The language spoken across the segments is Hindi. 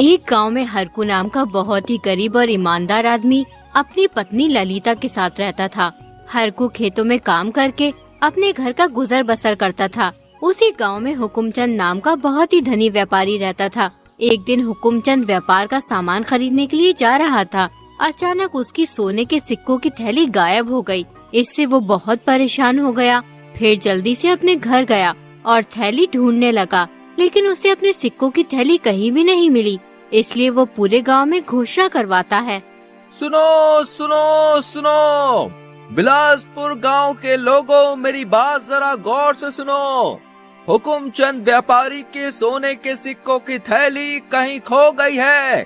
एक गांव में हरकू नाम का बहुत ही गरीब और ईमानदार आदमी अपनी पत्नी ललिता के साथ रहता था। हरकू खेतों में काम करके अपने घर का गुजर बसर करता था। उसी गांव में हुकुमचंद नाम का बहुत ही धनी व्यापारी रहता था। एक दिन हुकुमचंद व्यापार का सामान खरीदने के लिए जा रहा था। अचानक उसकी सोने के सिक्कों की थैली गायब हो गई। इससे वो बहुत परेशान हो गया। फिर जल्दी से अपने घर गया और थैली ढूंढने लगा, लेकिन उसे अपने सिक्कों की थैली कहीं भी नहीं मिली। इसलिए वो पूरे गांव में घोषणा करवाता है, सुनो सुनो सुनो, बिलासपुर गांव के लोगों, मेरी बात जरा गौर से सुनो। हुकुमचंद व्यापारी के सोने के सिक्कों की थैली कहीं खो गई है।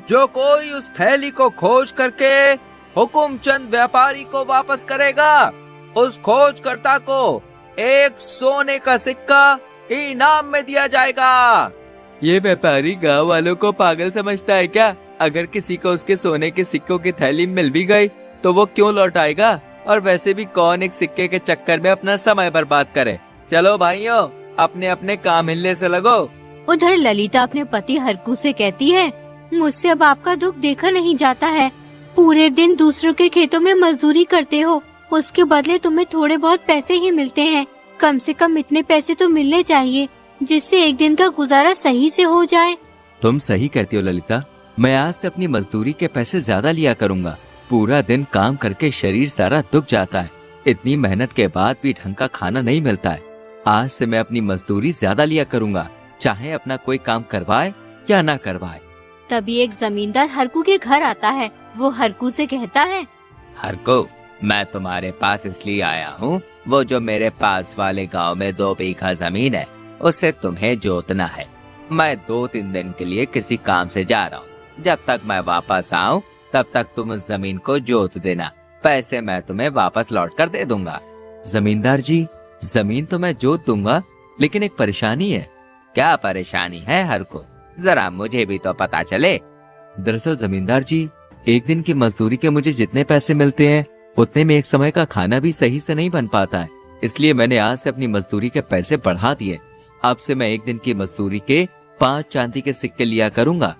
जो कोई उस थैली को खोज करके हुकुमचंद व्यापारी को वापस करेगा, उस खोजकर्ता को एक सोने का सिक्का इनाम में दिया जाएगा। ये व्यापारी गांव वालों को पागल समझता है क्या? अगर किसी को उसके सोने के सिक्कों की थैली मिल भी गई तो वो क्यों लौटाएगा? और वैसे भी कौन एक सिक्के के चक्कर में अपना समय बर्बाद करे। चलो भाइयों, अपने अपने काम हिलने से लगो। उधर ललिता अपने पति हरकू से कहती है, मुझसे अब आपका दुख देखा नहीं जाता है। पूरे दिन दूसरों के खेतों में मजदूरी करते हो, उसके बदले तुम्हें थोड़े बहुत पैसे ही मिलते हैं। कम से कम इतने पैसे तो मिलने चाहिए जिससे एक दिन का गुजारा सही से हो जाए। तुम सही कहती हो ललिता, मैं आज से अपनी मजदूरी के पैसे ज्यादा लिया करूंगा। पूरा दिन काम करके शरीर सारा दुख जाता है। इतनी मेहनत के बाद भी ढंग का खाना नहीं मिलता है। आज से मैं अपनी मजदूरी ज्यादा लिया करूंगा, चाहे अपना कोई काम करवाए या ना करवाए। तभी एक जमींदार हरकू के घर आता है। वो हरकू से कहता है, हरकू, मैं तुम्हारे पास इसलिए आया हूँ, वो जो मेरे पास वाले गांव में 2 बीघा जमीन है, उसे तुम्हें जोतना है। मैं 2-3 दिन के लिए किसी काम से जा रहा हूँ। जब तक मैं वापस आऊँ तब तक तुम उस जमीन को जोत देना। पैसे मैं तुम्हें वापस लौट कर दे दूंगा। जमींदार जी, जमीन तो मैं जोत दूंगा, लेकिन एक परेशानी है। क्या परेशानी है हरकू? जरा मुझे भी तो पता चले। दरअसल जमींदार जी, एक दिन की मजदूरी के मुझे जितने पैसे मिलते हैं उतने में एक समय का खाना भी सही से नहीं बन पाता है। इसलिए मैंने आज से अपनी मजदूरी के पैसे बढ़ा दिए। अब से मैं एक दिन की मजदूरी के 5 चांदी के सिक्के लिया करूंगा।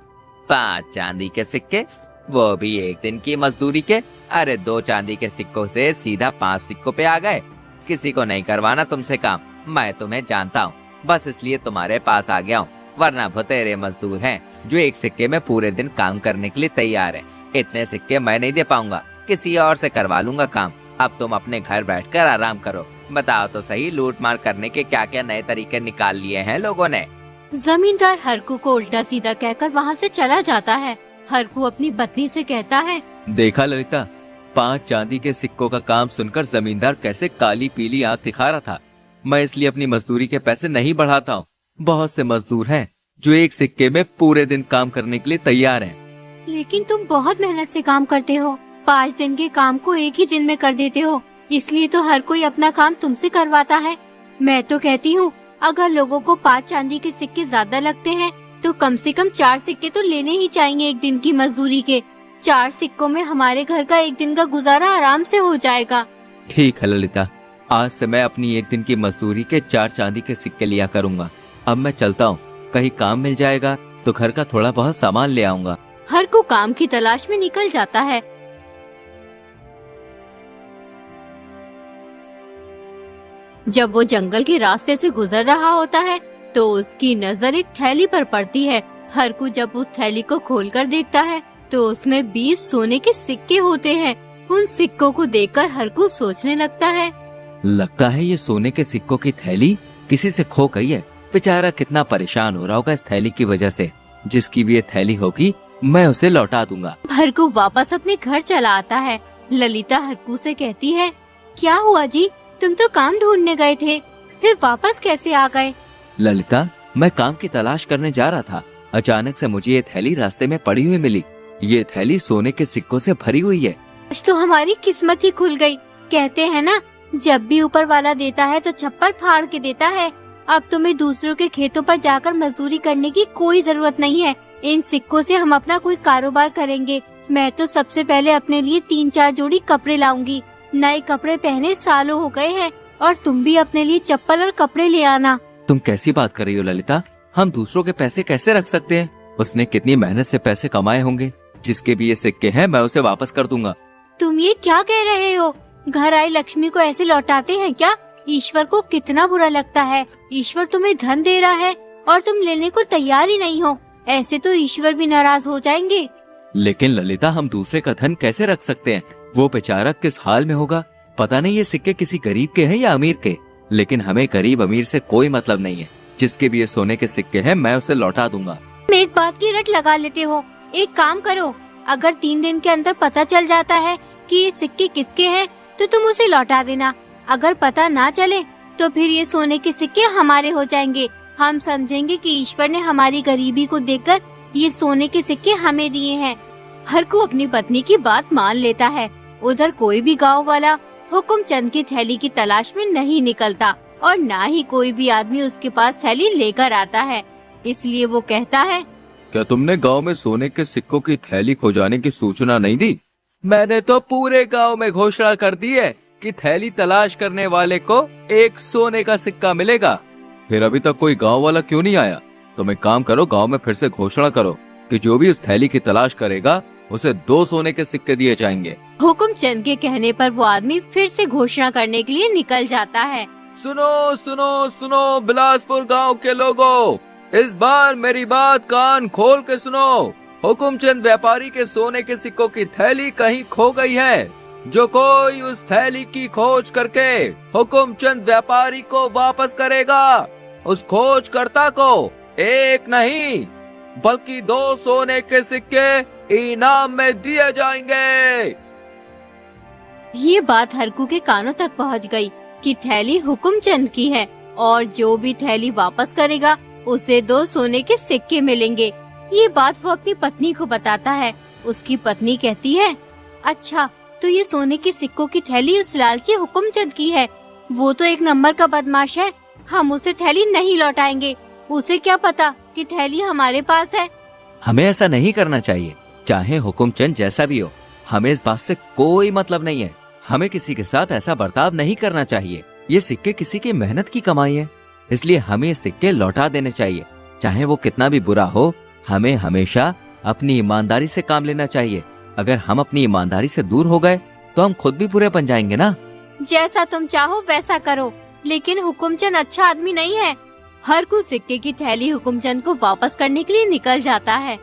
5 चांदी के सिक्के? वो भी एक दिन की मजदूरी के? अरे 2 चांदी के सिक्कों से सीधा 5 सिक्कों पे आ गए। किसी को नहीं करवाना तुमसे काम। मैं तुम्हें जानता हूँ, बस इसलिए तुम्हारे पास आ गया हूँ, वरना भतेरे मजदूर हैं जो एक सिक्के में पूरे दिन काम करने के लिए तैयार है। इतने सिक्के मैं नहीं दे पाऊंगा, किसी और से करवा लूंगा काम। अब तुम अपने घर बैठकर आराम करो। बताओ तो सही, लूट मार करने के क्या क्या नए तरीके निकाल लिए हैं लोगों ने। जमींदार हरकू को उल्टा सीधा कहकर वहाँ से चला जाता है। हरकू अपनी पत्नी से कहता है, देखा ललिता, 5 चांदी के सिक्कों का काम सुनकर जमींदार कैसे काली पीली आंख दिखा रहा था। मैं इसलिए अपनी मजदूरी के पैसे नहीं बढ़ाता हूँ। बहुत से मजदूर हैं जो एक सिक्के में पूरे दिन काम करने के लिए तैयार हैं। लेकिन तुम बहुत मेहनत से काम करते हो। 5 दिन के काम को एक ही दिन में कर देते हो, इसलिए तो हर कोई अपना काम तुमसे करवाता है। मैं तो कहती हूँ, अगर लोगों को 5 चांदी के सिक्के ज्यादा लगते हैं तो कम से कम 4 सिक्के तो लेने ही चाहिए एक दिन की मजदूरी के। 4 सिक्कों में हमारे घर का एक दिन का गुजारा आराम से हो जाएगा। ठीक है ललिता, आज से मैं अपनी एक दिन की मजदूरी के 4 चांदी के सिक्के लिया करूंगा। अब मैं चलता हूँ, कहीं काम मिल जाएगा तो घर का थोड़ा बहुत सामान ले आऊंगा। हरकू काम की तलाश में निकल जाता है। जब वो जंगल के रास्ते से गुजर रहा होता है तो उसकी नजर एक थैली पर पड़ती है। हरकू जब उस थैली को खोलकर देखता है तो उसमें 20 सोने के सिक्के होते हैं। उन सिक्कों को देखकर हरकू सोचने लगता है, लगता है ये सोने के सिक्कों की थैली किसी से खो गई है। बेचारा कितना परेशान हो रहा होगा इस थैली की वजह से। जिसकी भी ये थैली होगी मैं उसे लौटा दूंगा। हरकू वापस अपने घर चला आता है। ललिता हरकू से कहती है, क्या हुआ जी, तुम तो काम ढूंढने गए थे, फिर वापस कैसे आ गए? ललिता, मैं काम की तलाश करने जा रहा था। अचानक से मुझे ये थैली रास्ते में पड़ी हुई मिली। ये थैली सोने के सिक्कों से भरी हुई है। आज तो हमारी किस्मत ही खुल गई। कहते हैं ना, जब भी ऊपर वाला देता है तो छप्पर फाड़ के देता है। अब तुम्हें दूसरों के खेतों पर जाकर मजदूरी करने की कोई जरूरत नहीं है। इन सिक्कों से हम अपना कोई कारोबार करेंगे। मैं तो सबसे पहले अपने लिए 3-4 जोड़ी कपड़े लाऊंगी। नए कपड़े पहने सालों हो गए हैं, और तुम भी अपने लिए चप्पल और कपड़े ले आना। तुम कैसी बात कर रही हो ललिता? हम दूसरों के पैसे कैसे रख सकते हैं? उसने कितनी मेहनत से पैसे कमाए होंगे। जिसके भी ये सिक्के हैं मैं उसे वापस कर दूंगा। तुम ये क्या कह रहे हो? घर आई लक्ष्मी को ऐसे लौटाते हैं क्या? ईश्वर को कितना बुरा लगता है। ईश्वर तुम्हें धन दे रहा है और तुम लेने को तैयार ही नहीं हो। ऐसे तो ईश्वर भी नाराज हो जाएंगे। लेकिन ललिता, हम दूसरे का धन कैसे रख सकते हैं? वो बेचारा किस हाल में होगा। पता नहीं ये सिक्के किसी गरीब के हैं या अमीर के, लेकिन हमें गरीब अमीर से कोई मतलब नहीं है। जिसके भी ये सोने के सिक्के हैं मैं उसे लौटा दूंगा। तुम एक बात की रट लगा लेते हो। एक काम करो, अगर 3 दिन के अंदर पता चल जाता है कि ये सिक्के किसके हैं तो तुम उसे लौटा देना। अगर पता ना चले तो फिर ये सोने के सिक्के हमारे हो जाएंगे। हम समझेंगे कि ईश्वर ने हमारी गरीबी को देखकर ये सोने के सिक्के हमें दिए हैं। हरकू अपनी पत्नी की बात मान लेता है। उधर कोई भी गांव वाला हुकुमचंद की थैली की तलाश में नहीं निकलता और ना ही कोई भी आदमी उसके पास थैली लेकर आता है। इसलिए वो कहता है, क्या तुमने गांव में सोने के सिक्कों की थैली खो जाने की सूचना नहीं दी? मैंने तो पूरे गांव में घोषणा कर दी है कि थैली तलाश करने वाले को 1 सोने का सिक्का मिलेगा। फिर अभी तक कोई गांव वाला क्यों नहीं आया? तुम एक काम करो, गांव में फिर से घोषणा करो कि जो भी उस थैली की तलाश करेगा उसे 2 सोने के सिक्के दिए जाएंगे। हुकुमचंद के कहने पर वो आदमी फिर से घोषणा करने के लिए निकल जाता है। सुनो सुनो सुनो बिलासपुर गांव के लोगों, इस बार मेरी बात कान खोल के सुनो। हुकुमचंद व्यापारी के सोने के सिक्कों की थैली कहीं खो गई है। जो कोई उस थैली की खोज करके हुकुमचंद व्यापारी को वापस करेगा, उस खोजकर्ता को 1 नहीं बल्कि 2 सोने के सिक्के इनाम में दिए जाएंगे। ये बात हरकू के कानों तक पहुंच गई कि थैली हुकुमचंद की है और जो भी थैली वापस करेगा उसे 2 सोने के सिक्के मिलेंगे। ये बात वो अपनी पत्नी को बताता है। उसकी पत्नी कहती है, अच्छा तो ये सोने के सिक्कों की थैली उस लालची हुकुमचंद की है। वो तो 1 नंबर का बदमाश है। हम उसे थैली नहीं लौटाएंगे। उसे क्या पता कि थैली हमारे पास है। हमें ऐसा नहीं करना चाहिए। चाहे हुकुमचंद जैसा भी हो, हमें इस बात से कोई मतलब नहीं है। हमें किसी के साथ ऐसा बर्ताव नहीं करना चाहिए। ये सिक्के किसी की मेहनत की कमाई है, इसलिए हमें ये सिक्के लौटा देने चाहिए। चाहे वो कितना भी बुरा हो, हमें हमेशा अपनी ईमानदारी से काम लेना चाहिए। अगर हम अपनी ईमानदारी से दूर हो गए तो हम खुद भी बुरे बन जाएंगे ना। जैसा तुम चाहो वैसा करो, लेकिन हुकुमचंद अच्छा आदमी नहीं है। हरकू सिक्के की थैली हुकुमचंद को वापस करने के लिए निकल जाता है।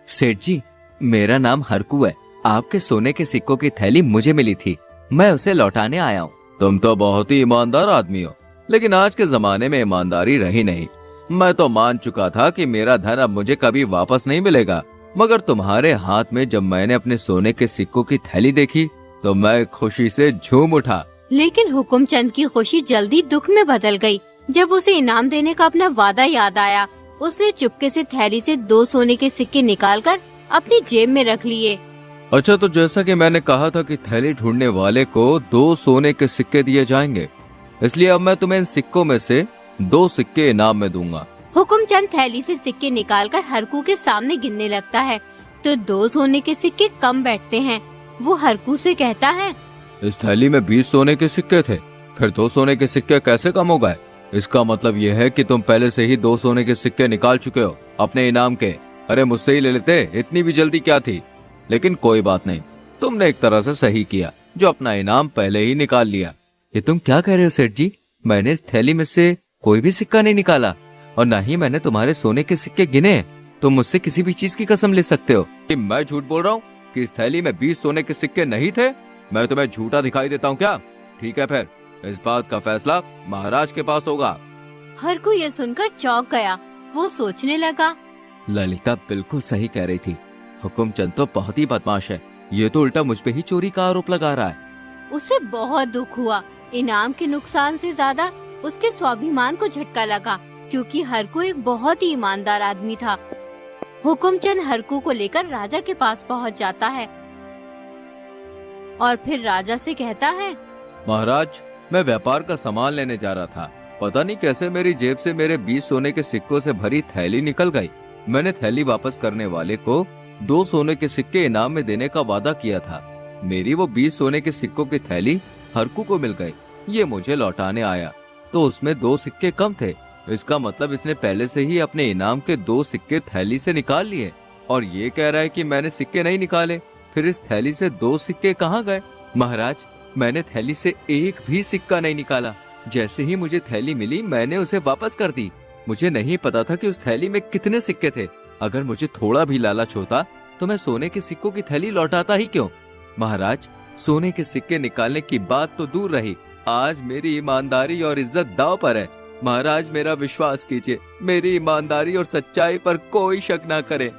सेठ जी, मेरा नाम हरकू है। आपके सोने के सिक्कों की थैली मुझे मिली थी, मैं उसे लौटाने आया हूँ। तुम तो बहुत ही ईमानदार आदमी हो, लेकिन आज के जमाने में ईमानदारी रही नहीं। मैं तो मान चुका था कि मेरा धन अब मुझे कभी वापस नहीं मिलेगा, मगर तुम्हारे हाथ में जब मैंने अपने सोने के सिक्कों की थैली देखी तो मैं खुशी से झूम उठा। लेकिन हुकुमचंद की खुशी जल्दी दुख में बदल गई। जब उसे इनाम देने का अपना वादा याद आया, उसने चुपके से थैली से 2 सोने के सिक्के निकालकर अपनी जेब में रख लिए। अच्छा, तो जैसा कि मैंने कहा था कि थैली ढूंढने वाले को 2 सोने के सिक्के दिए जाएंगे, इसलिए अब मैं तुम्हें इन सिक्कों में से 2 सिक्के इनाम में दूंगा। हुकुमचंद थैली से सिक्के निकालकर हरकू के सामने गिनने लगता है तो 2 सोने के सिक्के कम बैठते हैं। वो हरकू से कहता है, इस थैली में 20 सोने के सिक्के थे, फिर 2 सोने के सिक्के कैसे कम हो गए? इसका मतलब यह है कि तुम पहले से ही 2 सोने के सिक्के निकाल चुके हो अपने इनाम के। अरे मुझसे ही ले लेते, इतनी भी जल्दी क्या थी? लेकिन कोई बात नहीं, तुमने एक तरह से सही किया जो अपना इनाम पहले ही निकाल लिया। ये तुम क्या कह रहे हो सेठ जी? मैंने इस थैली में से कोई भी सिक्का नहीं निकाला और न ही मैंने तुम्हारे सोने के सिक्के गिने। तुम मुझसे किसी भी चीज की कसम ले सकते हो। कि मैं झूठ बोल रहा हूँ कि इस थैली में 20 सोने के सिक्के नहीं थे? मैं तुम्हें झूठा दिखाई देता हूँ क्या? ठीक है, फिर इस बात का फैसला महाराज के पास होगा। हरकू ये सुनकर चौंक गया। वो सोचने लगा, ललिता बिल्कुल सही कह रही थी। हुकुमचंद तो बहुत ही बदमाश है, ये तो उल्टा मुझ पे ही चोरी का आरोप लगा रहा है। उसे बहुत दुख हुआ। इनाम के नुकसान से ज्यादा उसके स्वाभिमान को झटका लगा, क्योंकि हरकू एक बहुत ही ईमानदार आदमी था। हुकुमचंद हरकू को लेकर राजा के पास पहुंच जाता है और फिर राजा से कहता है, महाराज, मैं व्यापार का सामान लेने जा रहा था। पता नहीं कैसे मेरी जेब से मेरे 20 सोने के सिक्कों से भरी थैली निकल गई। मैंने थैली वापस करने वाले को 2 सोने के सिक्के इनाम में देने का वादा किया था। मेरी वो 20 सोने के सिक्कों की थैली हरकू को मिल गई। ये मुझे लौटाने आया तो उसमें 2 सिक्के कम थे, इसका मतलब इसने पहले से ही अपने इनाम के 2 सिक्के थैली से निकाल लिए और ये कह रहा है कि मैंने सिक्के नहीं निकाले। फिर इस थैली से 2 सिक्के कहाँ गए? महाराज, मैंने थैली से एक भी सिक्का नहीं निकाला। जैसे ही मुझे थैली मिली मैंने उसे वापस कर दी। मुझे नहीं पता था कि उस थैली में कितने सिक्के थे। अगर मुझे थोड़ा भी लालच होता तो मैं सोने के सिक्कों की थैली लौटाता ही क्यों? महाराज, सोने के सिक्के निकालने की बात तो दूर रही, आज मेरी ईमानदारी और इज्जत दांव पर है। महाराज, मेरा विश्वास कीजिए, मेरी ईमानदारी और सच्चाई पर कोई शक ना करे।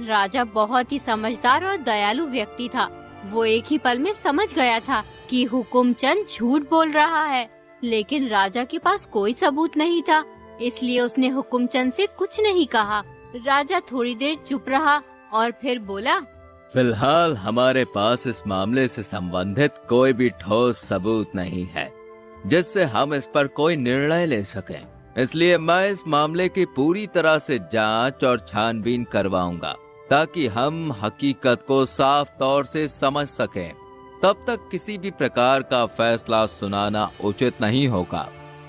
राजा बहुत ही समझदार और दयालु व्यक्ति था। वो एक ही पल में समझ गया था कि हुकुमचंद झूठ बोल रहा है, लेकिन राजा के पास कोई सबूत नहीं था, इसलिए उसने हुकुमचंद से कुछ नहीं कहा। राजा थोड़ी देर चुप रहा और फिर बोला, फिलहाल हमारे पास इस मामले से संबंधित कोई भी ठोस सबूत नहीं है जिससे हम इस पर कोई निर्णय ले सकें। इसलिए मैं इस मामले की पूरी तरह से जांच और छानबीन करवाऊंगा ताकि हम हकीकत को साफ तौर से समझ सकें। तब तक किसी भी प्रकार का फैसला सुनाना उचित नहीं होगा।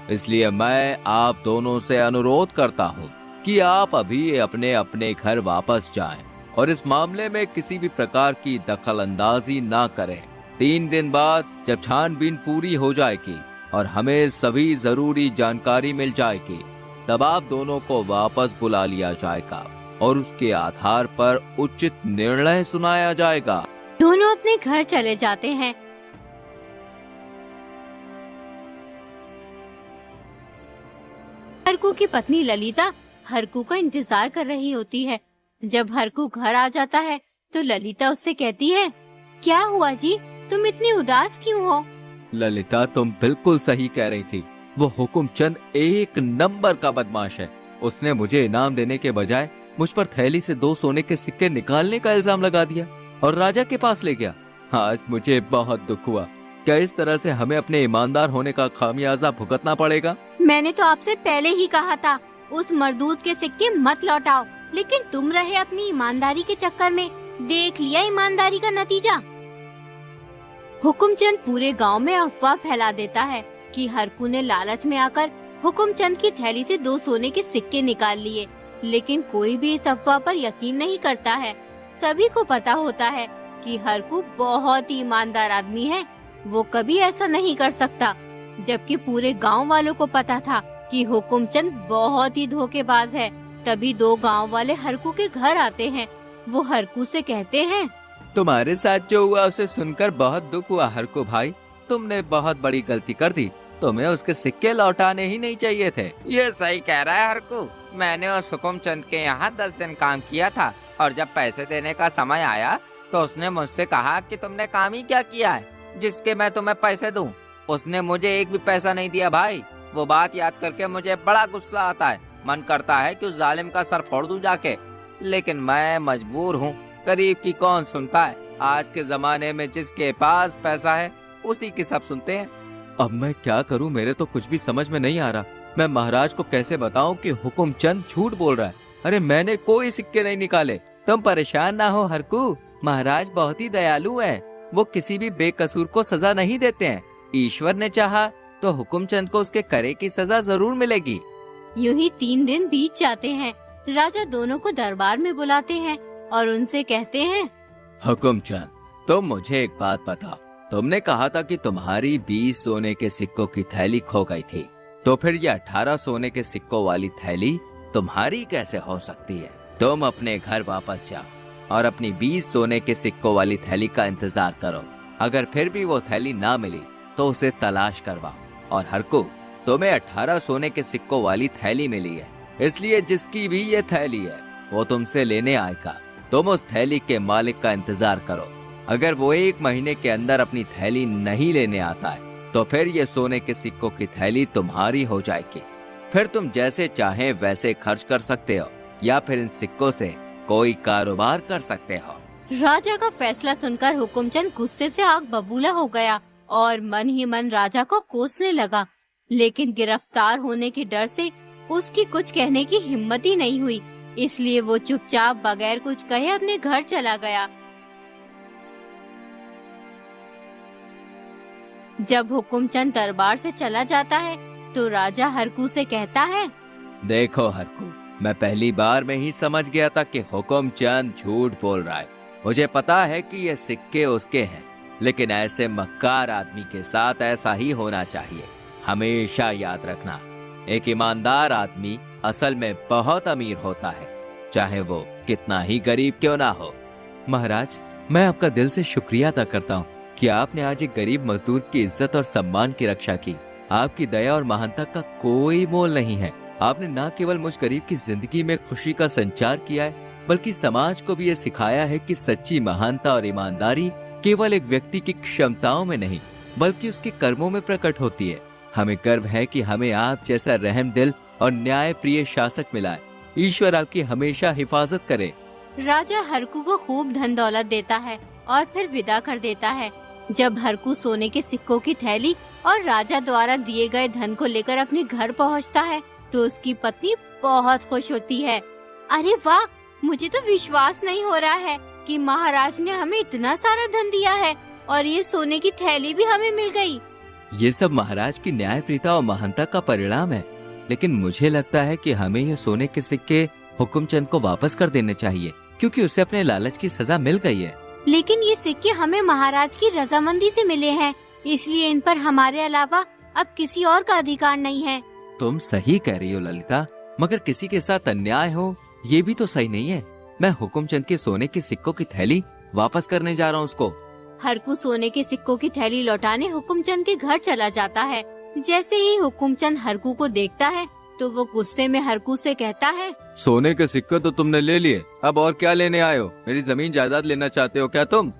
इसलिए मैं आप दोनों से अनुरोध करता हूँ कि आप अभी अपने अपने घर वापस जाएं और इस मामले में किसी भी प्रकार की दखल अंदाजी ना करें। 3 दिन बाद जब छानबीन पूरी हो जाएगी और हमें सभी जरूरी जानकारी मिल जाएगी, तब आप दोनों को वापस बुला लिया जाएगा और उसके आधार पर उचित निर्णय सुनाया जाएगा। दोनों अपने घर चले जाते हैं। हरकू की पत्नी ललिता हरकू का इंतजार कर रही होती है। जब हरकू घर आ जाता है तो ललिता उससे कहती है, क्या हुआ जी, तुम इतनी उदास क्यों हो? ललिता, तुम बिल्कुल सही कह रही थी। वो हुकुमचंद एक नंबर का बदमाश है। उसने मुझे इनाम देने के बजाय मुझ पर थैली से 2 सोने के सिक्के निकालने का इल्जाम लगा दिया और राजा के पास ले गया। आज मुझे बहुत दुख हुआ। क्या इस तरह से हमें अपने ईमानदार होने का खामियाजा भुगतना पड़ेगा? मैंने तो आपसे पहले ही कहा था उस मरदूद के सिक्के मत लौटाओ, लेकिन तुम रहे अपनी ईमानदारी के चक्कर में। देख लिया ईमानदारी का नतीजा। हुकुमचंद पूरे गांव में अफवाह फैला देता है कि हरकू ने लालच में आकर हुकुमचंद की थैली से 2 सोने के सिक्के निकाल लिए, लेकिन कोई भी इस अफवाह पर यकीन नहीं करता है। सभी को पता होता है कि हरकू बहुत ही ईमानदार आदमी है, वो कभी ऐसा नहीं कर सकता। जबकि पूरे गांव वालों को पता था कि हुकुमचंद बहुत ही धोखेबाज है। तभी 2 गांव वाले हरकू के घर आते हैं। वो हरकू से कहते हैं, तुम्हारे साथ जो हुआ उसे सुनकर बहुत दुख हुआ हरकू भाई। तुमने बहुत बड़ी गलती कर दी। तुम्हें उसके सिक्के लौटाने ही नहीं चाहिए थे। ये सही कह रहा है हरकू। मैंने उस हुकुमचंद के यहाँ 10 दिन काम किया था और जब पैसे देने का समय आया तो उसने मुझसे कहा कि तुमने काम ही क्या किया है जिसके मैं तुम्हें पैसे दूं। उसने मुझे एक भी पैसा नहीं दिया भाई। वो बात याद करके मुझे बड़ा गुस्सा आता है। मन करता है कि उस जालिम का सर फोड़ दूं जाके, लेकिन मैं मजबूर हूँ। गरीब की कौन सुनता है? आज के जमाने में जिसके पास पैसा है उसी की सब सुनते हैं। अब मैं क्या करूं? मेरे तो कुछ भी समझ में नहीं आ रहा। मैं महाराज को कैसे बताऊं कि हुकुमचंद झूठ बोल रहा है? अरे मैंने कोई सिक्के नहीं निकाले। तुम परेशान ना हो हरकू, महाराज बहुत ही दयालु है। वो किसी भी बेकसूर को सजा नहीं देते हैं। ईश्वर ने चाहा तो हुकुमचंद को उसके करे की सजा जरूर मिलेगी। यूं ही 3 दिन बीत जाते हैं। राजा दोनों को दरबार में बुलाते हैं और उनसे कहते हैं, हुकुमचंद, तुम मुझे एक बात बताओ। तुमने कहा था कि तुम्हारी 20 सोने के सिक्कों की थैली खो गई थी, तो फिर ये 18 सोने के सिक्कों वाली थैली तुम्हारी कैसे हो सकती है? तुम अपने घर वापस जाओ और अपनी 20 सोने के सिक्कों वाली थैली का इंतजार करो। अगर फिर भी वो थैली ना मिली तो उसे तलाश करवाओ। और हरकू, तुम्हें 18 सोने के सिक्कों वाली थैली मिली है, इसलिए जिसकी भी ये थैली है वो तुमसे लेने आएगा। तुम उस थैली के मालिक का इंतजार करो। अगर वो 1 महीने के अंदर अपनी थैली नहीं लेने आता है तो फिर ये सोने के सिक्कों की थैली तुम्हारी हो जाएगी। फिर तुम जैसे चाहे वैसे खर्च कर सकते हो या फिर इन सिक्कों से कोई कारोबार कर सकते हो। राजा का फैसला सुनकर हुकुमचंद गुस्से से आग बबूला हो गया और मन ही मन राजा को कोसने लगा, लेकिन गिरफ्तार होने के डर से उसकी कुछ कहने की हिम्मत ही नहीं हुई। इसलिए वो चुपचाप बगैर कुछ कहे अपने घर चला गया। जब हुकुमचंद दरबार से चला जाता है तो राजा हरकू से कहता है, देखो हरकू, मैं पहली बार में ही समझ गया था कि हुकुमचंद झूठ बोल रहा है। मुझे पता है कि ये सिक्के उसके हैं, लेकिन ऐसे मक्कार आदमी के साथ ऐसा ही होना चाहिए। हमेशा याद रखना, एक ईमानदार आदमी असल में बहुत अमीर होता है, चाहे वो कितना ही गरीब क्यों ना हो। महाराज, मैं आपका दिल से शुक्रिया अदा करता हूँ कि आपने आज एक गरीब मजदूर की इज्जत और सम्मान की रक्षा की। आपकी दया और महानता का कोई मोल नहीं है। आपने न केवल मुझ गरीब की जिंदगी में खुशी का संचार किया है, बल्कि समाज को भी ये सिखाया है कि सच्ची महानता और ईमानदारी केवल एक व्यक्ति की क्षमताओं में नहीं, बल्कि उसके कर्मों में प्रकट होती है। हमें गर्व है कि हमें आप जैसा रहम दिल और न्याय प्रिय शासक मिला है। ईश्वर आपकी हमेशा हिफाजत करे। राजा हरकू को खूब धन दौलत देता है और फिर विदा कर देता है। जब हरकू सोने के सिक्कों की थैली और राजा द्वारा दिए गए धन को लेकर अपने घर पहुंचता है, तो उसकी पत्नी बहुत खुश होती है। अरे वाह, मुझे तो विश्वास नहीं हो रहा है कि महाराज ने हमें इतना सारा धन दिया है और ये सोने की थैली भी हमें मिल गई। ये सब महाराज की न्यायप्रियता और महानता का परिणाम है, लेकिन मुझे लगता है कि हमें ये सोने के सिक्के हुकुमचंद को वापस कर देने चाहिए, क्योंकि उसे अपने लालच की सजा मिल गई है। लेकिन ये सिक्के हमें महाराज की रजामंदी से मिले हैं, इसलिए इन पर हमारे अलावा अब किसी और का अधिकार नहीं है। तुम सही कह रही हो ललिता, मगर किसी के साथ अन्याय हो ये भी तो सही नहीं है। मैं हुकुमचंद के सोने के सिक्कों की थैली वापस करने जा रहा हूँ उसको। हरकू सोने के सिक्कों की थैली लौटाने हुकुमचंद के घर चला जाता है। जैसे ही हुकुमचंद हरकू को देखता है, तो वो गुस्से में हरकू से कहता है, सोने के सिक्के तो तुमने ले लिए, अब और क्या लेने आए हो? मेरी जमीन जायदाद लेना चाहते हो क्या तुम?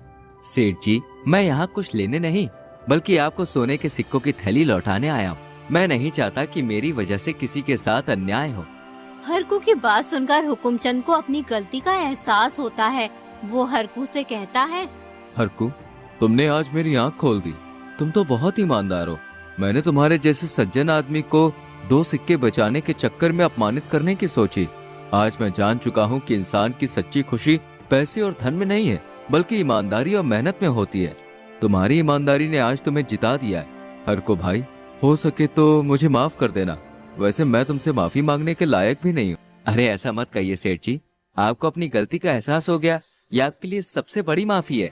सेठ जी, मैं यहाँ कुछ लेने नहीं, बल्कि आपको सोने के सिक्कों की थैली लौटाने आया हूँ। मैं नहीं चाहता कि मेरी वजह से किसी के साथ अन्याय हो। हरकू की बात सुनकर हुकुमचंद को अपनी गलती का एहसास होता है। वो हरकू से कहता है, हरकू, तुमने आज मेरी आँख खोल दी। तुम तो बहुत ईमानदार हो। मैंने तुम्हारे जैसे सज्जन आदमी को 2 सिक्के बचाने के चक्कर में अपमानित करने की सोची। आज मैं जान चुका हूँ कि इंसान की सच्ची खुशी पैसे और धन में नहीं है, बल्कि ईमानदारी और मेहनत में होती है। तुम्हारी ईमानदारी ने आज तुम्हें जिता दिया है। हरकू भाई, हो सके तो मुझे माफ कर देना। वैसे मैं तुमसे माफी मांगने के लायक भी नहीं हूँ। अरे ऐसा मत कहिए सेठ जी, आपको अपनी गलती का एहसास हो गया, ये आपके लिए सबसे बड़ी माफी है।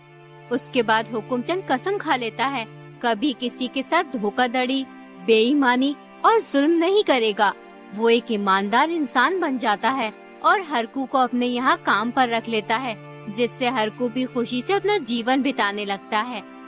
उसके बाद हुकुमचंद कसम खा लेता है कभी किसी के साथ धोखाधड़ी, बेईमानी और जुल्म नहीं करेगा। वो एक ईमानदार इंसान बन जाता है और हरकू को अपने यहाँ काम पर रख लेता है, जिससे हरकू भी खुशी से अपना जीवन बिताने लगता है।